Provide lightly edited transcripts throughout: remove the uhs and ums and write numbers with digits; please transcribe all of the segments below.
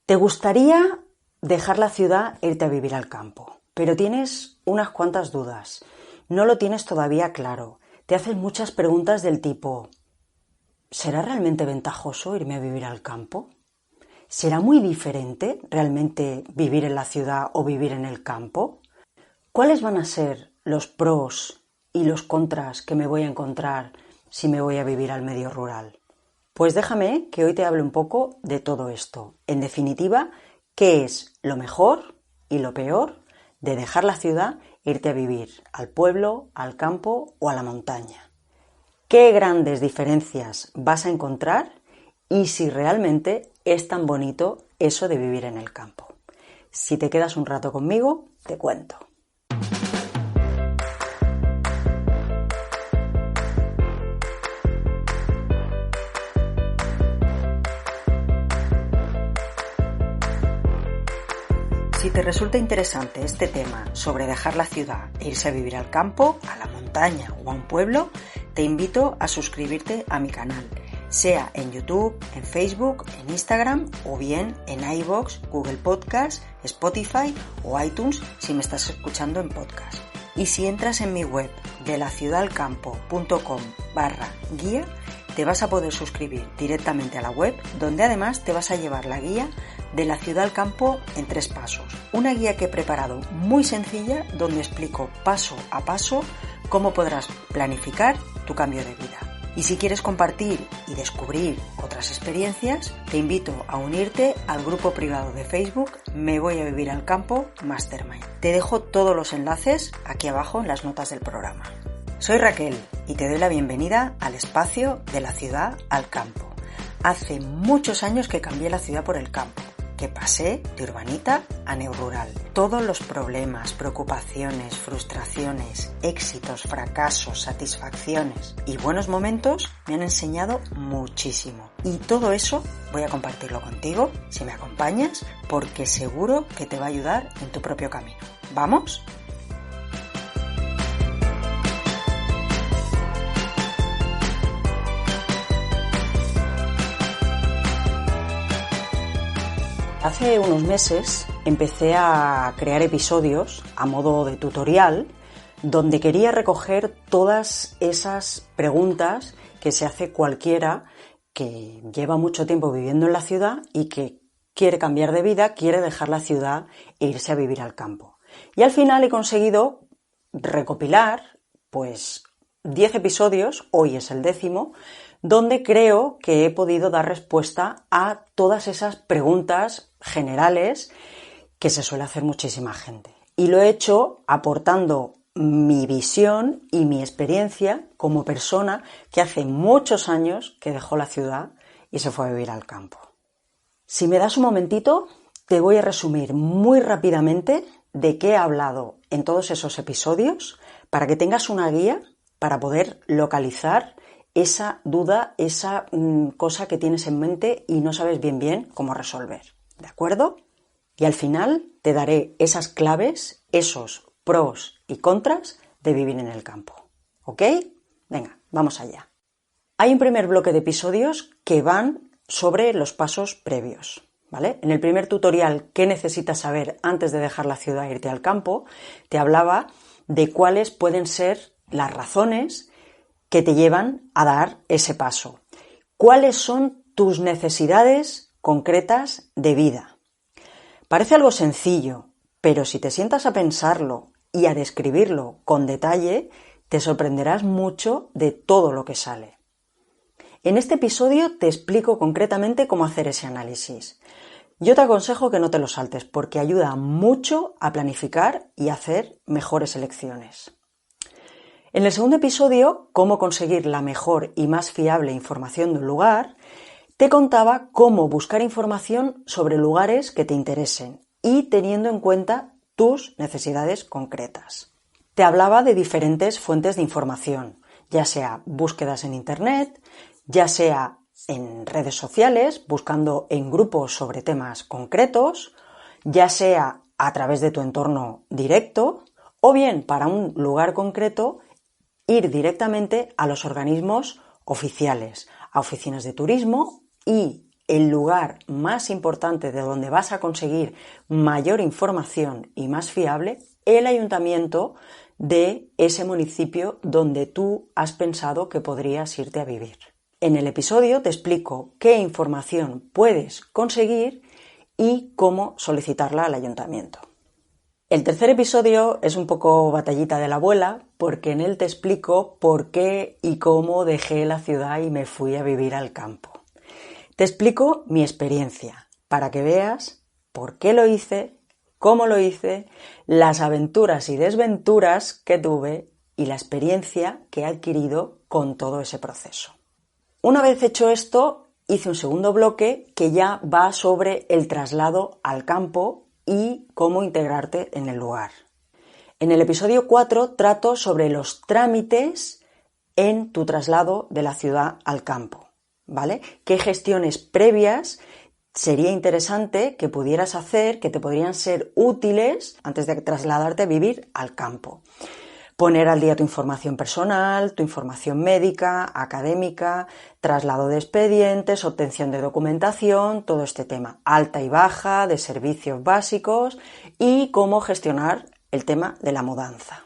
Te gustaría dejar la ciudad e irte a vivir al campo, pero tienes unas cuantas dudas. No lo tienes todavía claro. Te haces muchas preguntas del tipo: ¿será realmente ventajoso irme a vivir al campo? ¿Será muy diferente realmente vivir en la ciudad o vivir en el campo? ¿Cuáles van a ser los pros y los contras que me voy a encontrar si me voy a vivir al medio rural? Pues déjame que hoy te hable un poco de todo esto. En definitiva, ¿qué es lo mejor y lo peor de dejar la ciudad e irte a vivir al pueblo, al campo o a la montaña? ¿Qué grandes diferencias vas a encontrar y si realmente es tan bonito eso de vivir en el campo? Si te quedas un rato conmigo, te cuento. Si te resulta interesante este tema sobre dejar la ciudad e irse a vivir al campo, a la montaña o a un pueblo, te invito a suscribirte a mi canal, sea en YouTube, en Facebook, en Instagram o bien en iVoox, Google Podcast, Spotify o iTunes si me estás escuchando en podcast. Y si entras en mi web delaciudadalcampo.com/guía, te vas a poder suscribir directamente a la web, donde además te vas a llevar la guía de la ciudad al campo en 3 pasos. Una guía que he preparado muy sencilla, donde explico paso a paso cómo podrás planificar tu cambio de vida. Y si quieres compartir y descubrir otras experiencias, te invito a unirte al grupo privado de Facebook Me Voy a Vivir al Campo Mastermind. Te dejo todos los enlaces aquí abajo en las notas del programa. Soy Raquel y te doy la bienvenida al espacio de la ciudad al campo. Hace muchos años que cambié la ciudad por el campo, que pasé de urbanita a neorural. Todos los problemas, preocupaciones, frustraciones, éxitos, fracasos, satisfacciones y buenos momentos me han enseñado muchísimo. Y todo eso voy a compartirlo contigo si me acompañas, porque seguro que te va a ayudar en tu propio camino. ¿Vamos? Hace unos meses empecé a crear episodios a modo de tutorial donde quería recoger todas esas preguntas que se hace cualquiera que lleva mucho tiempo viviendo en la ciudad y que quiere cambiar de vida, quiere dejar la ciudad e irse a vivir al campo. Y al final he conseguido recopilar 10 episodios, hoy es el 10º, donde creo que he podido dar respuesta a todas esas preguntas generales que se suele hacer muchísima gente. Y lo he hecho aportando mi visión y mi experiencia como persona que hace muchos años que dejó la ciudad y se fue a vivir al campo. Si me das un momentito, te voy a resumir muy rápidamente de qué he hablado en todos esos episodios para que tengas una guía para poder localizar esa duda, esa cosa que tienes en mente y no sabes bien cómo resolver. ¿De acuerdo? Y al final te daré esas claves, esos pros y contras de vivir en el campo. ¿Ok? Venga, vamos allá. Hay un primer bloque de episodios que van sobre los pasos previos, ¿vale? En el primer tutorial, ¿qué necesitas saber antes de dejar la ciudad e irte al campo?, te hablaba de cuáles pueden ser las razones que te llevan a dar ese paso. ¿Cuáles son tus necesidades concretas de vida? Parece algo sencillo, pero si te sientas a pensarlo y a describirlo con detalle, te sorprenderás mucho de todo lo que sale. En este episodio te explico concretamente cómo hacer ese análisis. Yo te aconsejo que no te lo saltes porque ayuda mucho a planificar y hacer mejores elecciones. En el segundo episodio, cómo conseguir la mejor y más fiable información de un lugar, te contaba cómo buscar información sobre lugares que te interesen y teniendo en cuenta tus necesidades concretas. Te hablaba de diferentes fuentes de información, ya sea búsquedas en Internet, ya sea en redes sociales, buscando en grupos sobre temas concretos, ya sea a través de tu entorno directo, o bien para un lugar concreto, ir directamente a los organismos oficiales, a oficinas de turismo y el lugar más importante de donde vas a conseguir mayor información y más fiable, el ayuntamiento de ese municipio donde tú has pensado que podrías irte a vivir. En el episodio te explico qué información puedes conseguir y cómo solicitarla al ayuntamiento. El tercer episodio es un poco batallita de la abuela, porque en él te explico por qué y cómo dejé la ciudad y me fui a vivir al campo. Te explico mi experiencia para que veas por qué lo hice, cómo lo hice, las aventuras y desventuras que tuve y la experiencia que he adquirido con todo ese proceso. Una vez hecho esto, hice un segundo bloque que ya va sobre el traslado al campo y cómo integrarte en el lugar. En el episodio 4 trato sobre los trámites en tu traslado de la ciudad al campo, ¿vale? ¿Qué gestiones previas sería interesante que pudieras hacer, que te podrían ser útiles antes de trasladarte a vivir al campo? Poner al día tu información personal, tu información médica, académica, traslado de expedientes, obtención de documentación, todo este tema, alta y baja de servicios básicos y cómo gestionar el tema de la mudanza.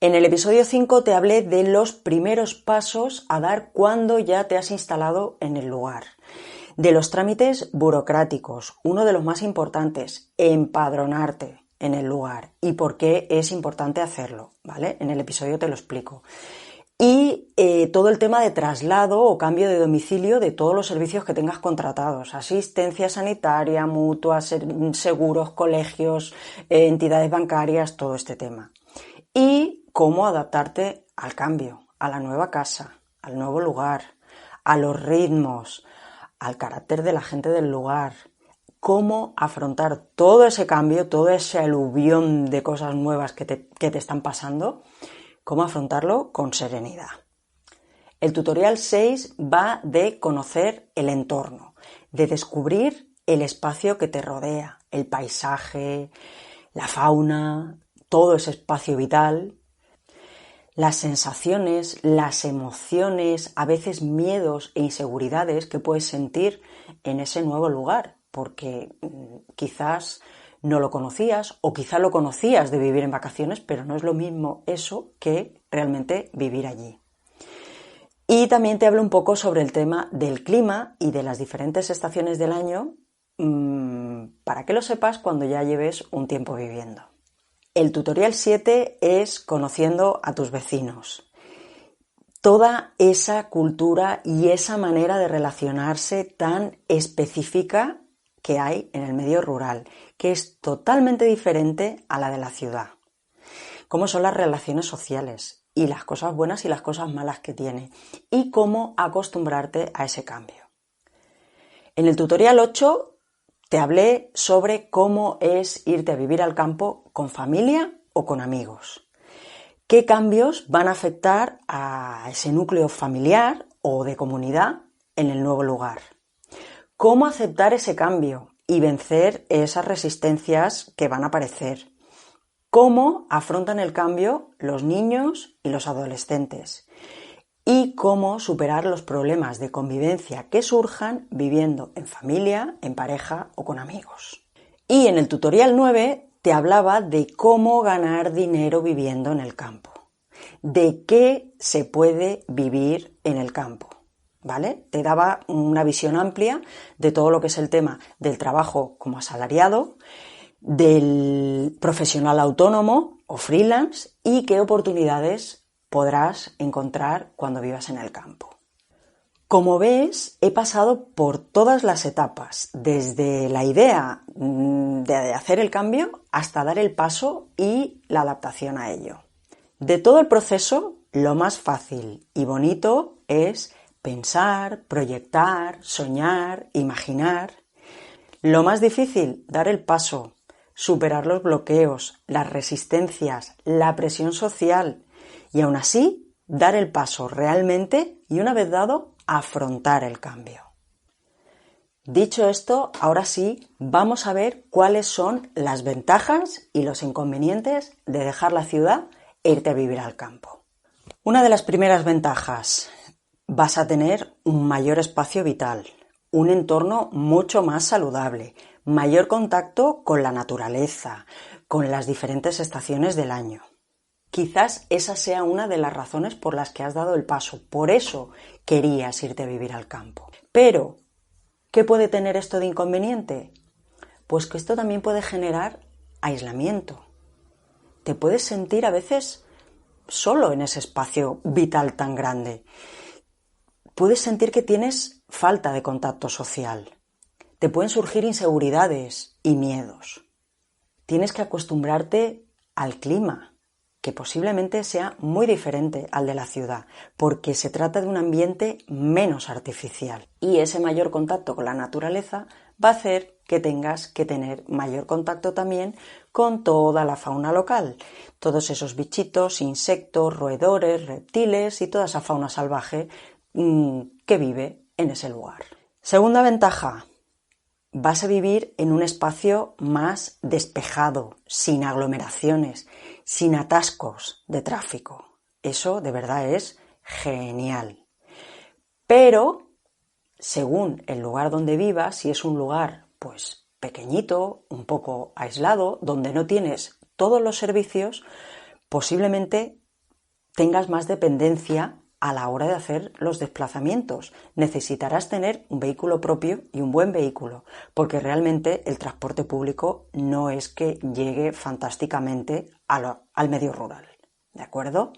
En el episodio 5 te hablé de los primeros pasos a dar cuando ya te has instalado en el lugar. De los trámites burocráticos, uno de los más importantes, empadronarte en el lugar y por qué es importante hacerlo, ¿vale? En el episodio te lo explico. Y todo el tema de traslado o cambio de domicilio de todos los servicios que tengas contratados, asistencia sanitaria, mutuas, seguros, colegios, entidades bancarias, todo este tema. Y cómo adaptarte al cambio, a la nueva casa, al nuevo lugar, a los ritmos, al carácter de la gente del lugar, cómo afrontar todo ese cambio, todo ese aluvión de cosas nuevas que te están pasando, cómo afrontarlo con serenidad. El tutorial 6 va de conocer el entorno, de descubrir el espacio que te rodea, el paisaje, la fauna, todo ese espacio vital, las sensaciones, las emociones, a veces miedos e inseguridades que puedes sentir en ese nuevo lugar, porque quizás no lo conocías o quizás lo conocías de vivir en vacaciones, pero no es lo mismo eso que realmente vivir allí. Y también te hablo un poco sobre el tema del clima y de las diferentes estaciones del año para que lo sepas cuando ya lleves un tiempo viviendo. El tutorial 7 es conociendo a tus vecinos. Toda esa cultura y esa manera de relacionarse tan específica que hay en el medio rural, que es totalmente diferente a la de la ciudad. Cómo son las relaciones sociales y las cosas buenas y las cosas malas que tiene y cómo acostumbrarte a ese cambio. En el tutorial 8 te hablé sobre cómo es irte a vivir al campo con familia o con amigos. ¿Qué cambios van a afectar a ese núcleo familiar o de comunidad en el nuevo lugar? ¿Cómo aceptar ese cambio y vencer esas resistencias que van a aparecer? ¿Cómo afrontan el cambio los niños y los adolescentes? Y cómo superar los problemas de convivencia que surjan viviendo en familia, en pareja o con amigos. Y en el tutorial 9 te hablaba de cómo ganar dinero viviendo en el campo, de qué se puede vivir en el campo, ¿vale? Te daba una visión amplia de todo lo que es el tema del trabajo como asalariado, del profesional autónomo o freelance y qué oportunidades podrás encontrar cuando vivas en el campo. Como ves, he pasado por todas las etapas, desde la idea de hacer el cambio hasta dar el paso y la adaptación a ello. De todo el proceso, lo más fácil y bonito es pensar, proyectar, soñar, imaginar. Lo más difícil, dar el paso, superar los bloqueos, las resistencias, la presión social y aún así dar el paso realmente y una vez dado, afrontar el cambio. Dicho esto, ahora sí, vamos a ver cuáles son las ventajas y los inconvenientes de dejar la ciudad e irte a vivir al campo. Una de las primeras ventajas, vas a tener un mayor espacio vital, un entorno mucho más saludable, mayor contacto con la naturaleza, con las diferentes estaciones del año. Quizás esa sea una de las razones por las que has dado el paso. Por eso querías irte a vivir al campo. Pero, ¿qué puede tener esto de inconveniente? Pues que esto también puede generar aislamiento. Te puedes sentir a veces solo en ese espacio vital tan grande. Puedes sentir que tienes falta de contacto social. Te pueden surgir inseguridades y miedos. Tienes que acostumbrarte al clima, que posiblemente sea muy diferente al de la ciudad, porque se trata de un ambiente menos artificial. Y ese mayor contacto con la naturaleza va a hacer que tengas que tener mayor contacto también con toda la fauna local, todos esos bichitos, insectos, roedores, reptiles y toda esa fauna salvaje que vive en ese lugar. Segunda ventaja, vas a vivir en un espacio más despejado, sin aglomeraciones, sin atascos de tráfico. Eso de verdad es genial. Pero, según el lugar donde vivas, si es un lugar pues pequeñito, un poco aislado, donde no tienes todos los servicios, posiblemente tengas más dependencia a la hora de hacer los desplazamientos. Necesitarás tener un vehículo propio y un buen vehículo, porque realmente el transporte público no es que llegue fantásticamente al medio rural, ¿de acuerdo?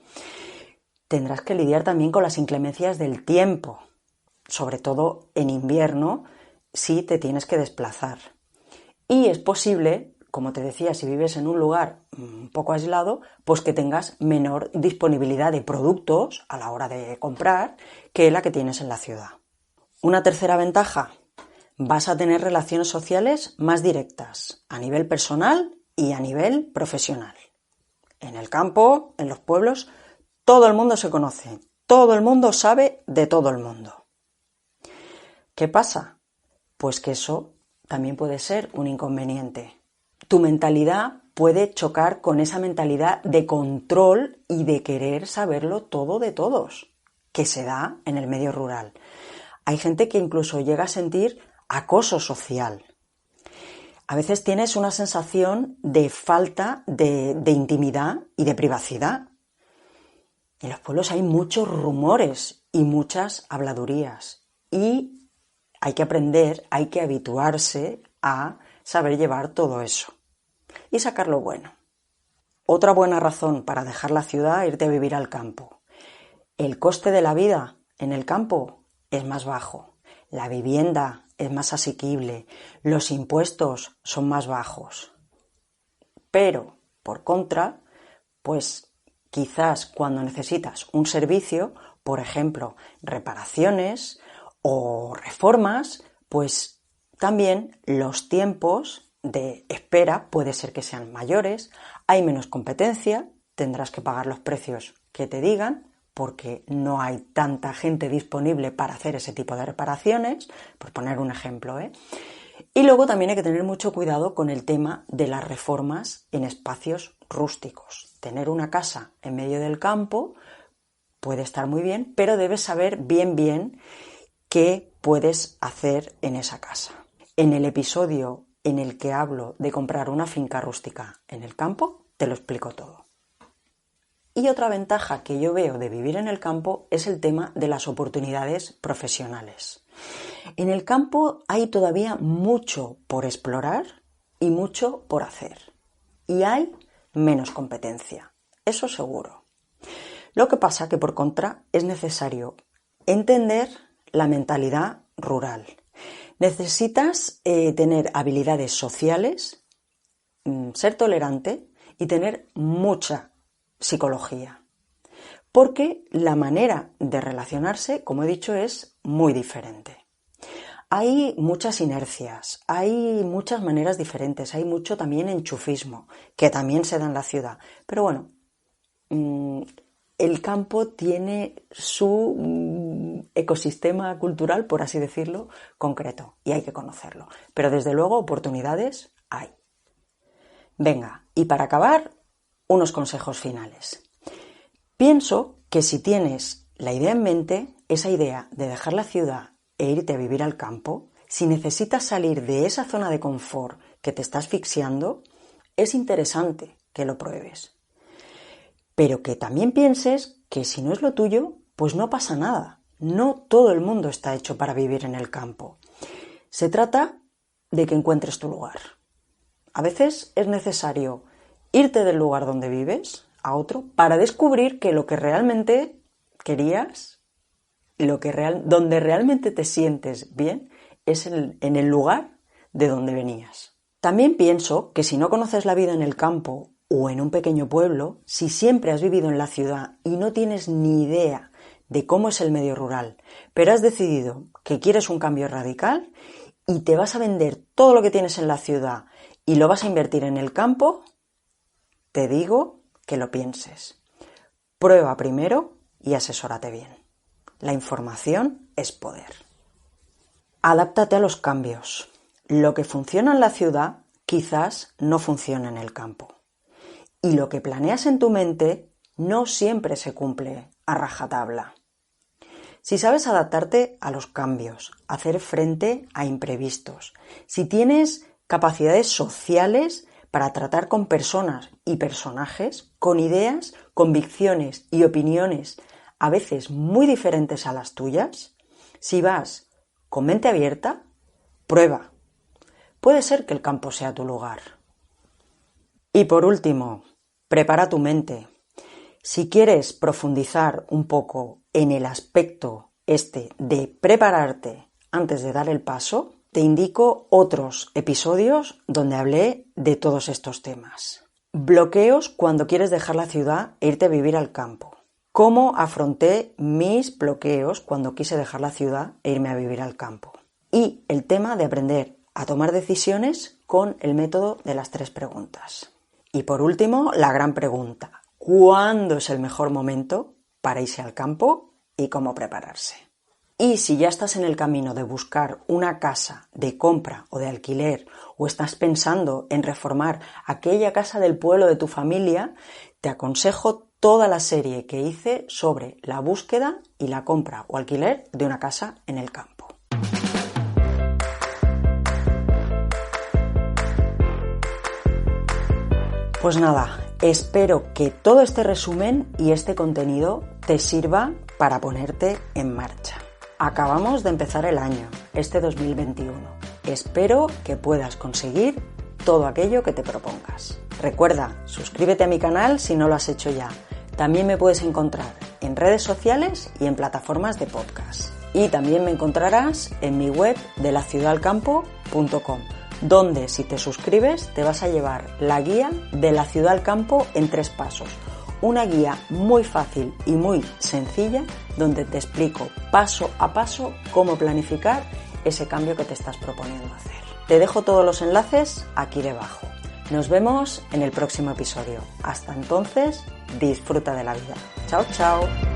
Tendrás que lidiar también con las inclemencias del tiempo, sobre todo en invierno, si te tienes que desplazar. Y es posible, como te decía, si vives en un lugar un poco aislado, pues que tengas menor disponibilidad de productos a la hora de comprar que la que tienes en la ciudad. Una tercera ventaja, vas a tener relaciones sociales más directas a nivel personal y a nivel profesional. En el campo, en los pueblos, todo el mundo se conoce, todo el mundo sabe de todo el mundo. ¿Qué pasa? Pues que eso también puede ser un inconveniente. Tu mentalidad puede chocar con esa mentalidad de control y de querer saberlo todo de todos, que se da en el medio rural. Hay gente que incluso llega a sentir acoso social. A veces tienes una sensación de falta de intimidad y de privacidad. En los pueblos hay muchos rumores y muchas habladurías y hay que aprender, hay que habituarse a saber llevar todo eso y sacar lo bueno. Otra buena razón para dejar la ciudad e irte a vivir al campo. El coste de la vida en el campo es más bajo, la vivienda es más asequible, los impuestos son más bajos. Pero, por contra, pues quizás cuando necesitas un servicio, por ejemplo, reparaciones o reformas, pues también los tiempos de espera puede ser que sean mayores, hay menos competencia, tendrás que pagar los precios que te digan porque no hay tanta gente disponible para hacer ese tipo de reparaciones, por poner un ejemplo, ¿eh? Y luego también hay que tener mucho cuidado con el tema de las reformas en espacios rústicos. Tener una casa en medio del campo puede estar muy bien, pero debes saber bien qué puedes hacer en esa casa. En el episodio en el que hablo de comprar una finca rústica en el campo, te lo explico todo. Y otra ventaja que yo veo de vivir en el campo es el tema de las oportunidades profesionales. En el campo hay todavía mucho por explorar y mucho por hacer. Y hay menos competencia, eso seguro. Lo que pasa que por contra es necesario entender la mentalidad rural. Necesitas tener habilidades sociales, ser tolerante y tener mucha psicología. Porque la manera de relacionarse, como he dicho, es muy diferente. Hay muchas inercias, hay muchas maneras diferentes, hay mucho también enchufismo, que también se da en la ciudad. Pero bueno, el campo tiene su ecosistema cultural, por así decirlo, concreto, y hay que conocerlo. Pero desde luego oportunidades hay. Venga, y para acabar, unos consejos finales. Pienso que si tienes la idea en mente, esa idea de dejar la ciudad e irte a vivir al campo, si necesitas salir de esa zona de confort que te está asfixiando, es interesante que lo pruebes. Pero que también pienses que si no es lo tuyo, pues no pasa nada. No todo el mundo está hecho para vivir en el campo. Se trata de que encuentres tu lugar. A veces es necesario irte del lugar donde vives a otro para descubrir que lo que realmente querías, donde realmente te sientes bien, es en el lugar de donde venías. También pienso que si no conoces la vida en el campo o en un pequeño pueblo, si siempre has vivido en la ciudad y no tienes ni idea de cómo es el medio rural, pero has decidido que quieres un cambio radical y te vas a vender todo lo que tienes en la ciudad y lo vas a invertir en el campo, te digo que lo pienses. Prueba primero y asesórate bien. La información es poder. Adáptate a los cambios. Lo que funciona en la ciudad quizás no funciona en el campo. Y lo que planeas en tu mente no siempre se cumple a rajatabla. Si sabes adaptarte a los cambios, hacer frente a imprevistos, si tienes capacidades sociales para tratar con personas y personajes, con ideas, convicciones y opiniones a veces muy diferentes a las tuyas, si vas con mente abierta, prueba. Puede ser que el campo sea tu lugar. Y por último, prepara tu mente. Si quieres profundizar un poco en el aspecto de prepararte antes de dar el paso, te indico otros episodios donde hablé de todos estos temas. Bloqueos cuando quieres dejar la ciudad e irte a vivir al campo. Cómo afronté mis bloqueos cuando quise dejar la ciudad e irme a vivir al campo. Y el tema de aprender a tomar decisiones con el método de las 3 preguntas. Y por último, la gran pregunta. ¿Cuándo es el mejor momento para irse al campo y cómo prepararse? Y si ya estás en el camino de buscar una casa de compra o de alquiler o estás pensando en reformar aquella casa del pueblo de tu familia, te aconsejo toda la serie que hice sobre la búsqueda y la compra o alquiler de una casa en el campo. Pues nada, espero que todo este resumen y este contenido te sirva para ponerte en marcha. Acabamos de empezar el año, este 2021. Espero que puedas conseguir todo aquello que te propongas. Recuerda, suscríbete a mi canal si no lo has hecho ya. También me puedes encontrar en redes sociales y en plataformas de podcast. Y también me encontrarás en mi web de laciudadalcampo.com, donde si te suscribes te vas a llevar la guía de la ciudad al campo en 3 pasos. Una guía muy fácil y muy sencilla donde te explico paso a paso cómo planificar ese cambio que te estás proponiendo hacer. Te dejo todos los enlaces aquí debajo. Nos vemos en el próximo episodio. Hasta entonces, disfruta de la vida. Chao, chao.